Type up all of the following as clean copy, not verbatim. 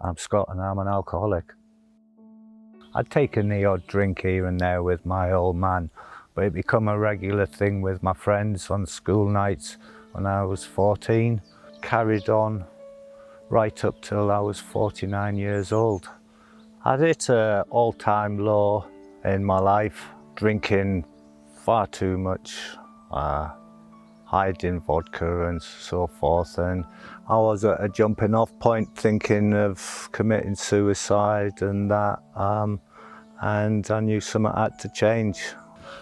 I'm Scott and I'm an alcoholic. I'd taken the odd drink here and there with my old man, but it became a regular thing with my friends on school nights when I was 14. Carried on right up till I was 49 years old. I'd hit an all-time low in my life, drinking far too much, hiding vodka and so forth, and I was at a jumping off point thinking of committing suicide and that, and I knew something had to change.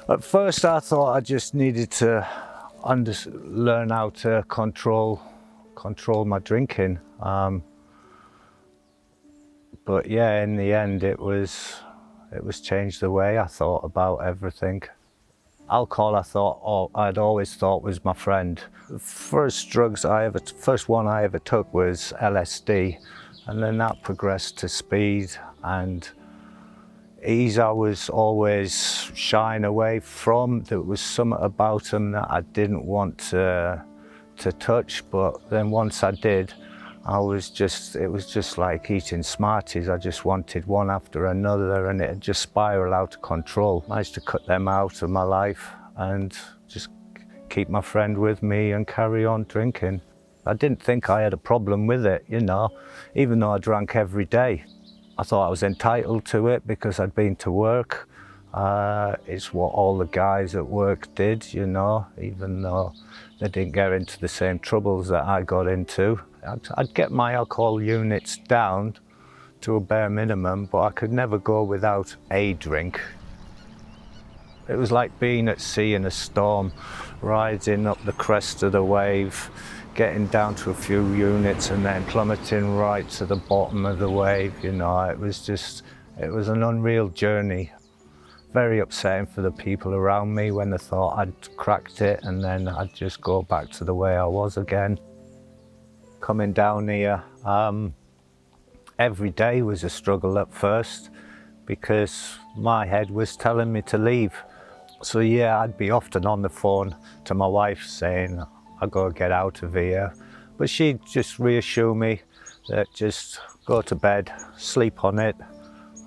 At first I thought I just needed to learn how to control my drinking, but yeah, in the end it was changed the way I thought about everything. Alcohol I'd always thought was my friend. The first one I ever took was LSD, and then that progressed to speed and ease. I was always shying away from. There was something about them that I didn't want to touch, but then once I did, it was just like eating Smarties. I just wanted one after another, and it had just spiraled out of control. I managed to cut them out of my life and just keep my friend with me and carry on drinking. I didn't think I had a problem with it, you know, even though I drank every day. I thought I was entitled to it because I'd been to work. It's what all the guys at work did, you know, even though they didn't get into the same troubles that I got into. I'd get my alcohol units down to a bare minimum, but I could never go without a drink. It was like being at sea in a storm, riding up the crest of the wave, getting down to a few units and then plummeting right to the bottom of the wave, you know. It was an unreal journey. Very upsetting for the people around me when they thought I'd cracked it, and then I'd just go back to the way I was again. Coming down here, every day was a struggle at first because my head was telling me to leave. So yeah, I'd be often on the phone to my wife saying, "I gotta get out of here," but she'd just reassure me that just go to bed, sleep on it,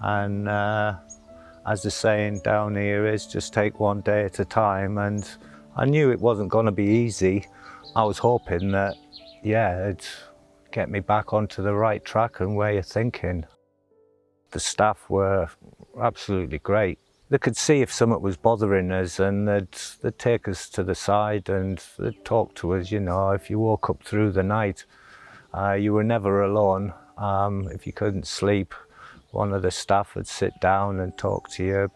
and as the saying down here is, just take one day at a time. And I knew it wasn't going to be easy. I was hoping that, yeah, it'd get me back onto the right track and way of thinking. The staff were absolutely great. They could see if something was bothering us, and they'd take us to the side and they'd talk to us, you know. If you woke up through the night, you were never alone. If you couldn't sleep, one of the staff would sit down and talk to you,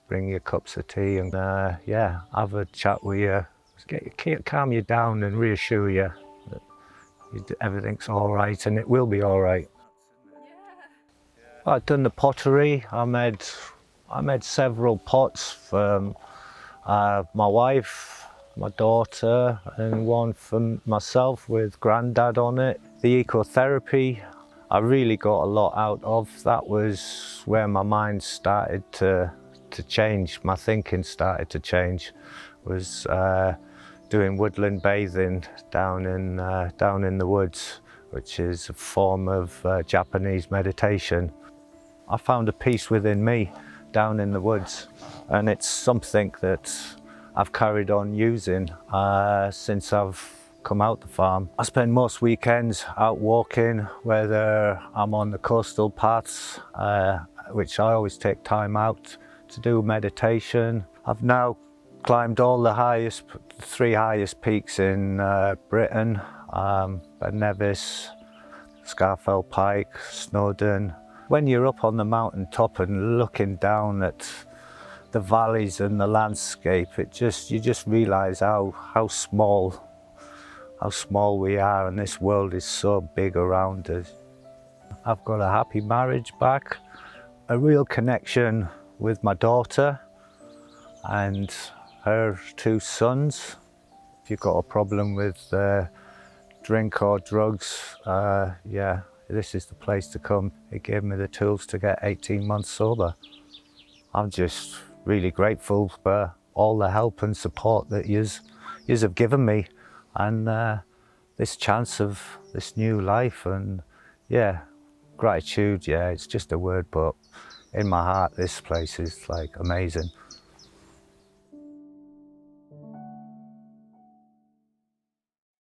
bring you cups of tea, and yeah, have a chat with you, calm you down and reassure you that everything's all right, and it will be all right. I'd done the pottery. I made several pots for my wife, my daughter, and one for myself with Grandad on it. The ecotherapy, I really got a lot out of. That was where my mind started to change, my thinking started to change, was doing woodland bathing down in the woods, which is a form of Japanese meditation. I found a peace within me down in the woods, and it's something that I've carried on using since I've come out the farm. I spend most weekends out walking, whether I'm on the coastal paths, which I always take time out to do meditation. I've now climbed all the three highest peaks in Britain, Ben Nevis, Scafell Pike, Snowdon. When you're up on the mountain top and looking down at the valleys and the landscape, you just realise how small we are, and this world is so big around us. I've got a happy marriage back, a real connection with my daughter and her two sons. If you've got a problem with drink or drugs, yeah, this is the place to come. It gave me the tools to get 18 months sober. I'm just really grateful for all the help and support that yous have given me, and this chance of this new life. And yeah, Gratitude, yeah, it's just a word, but in my heart, this place is like amazing.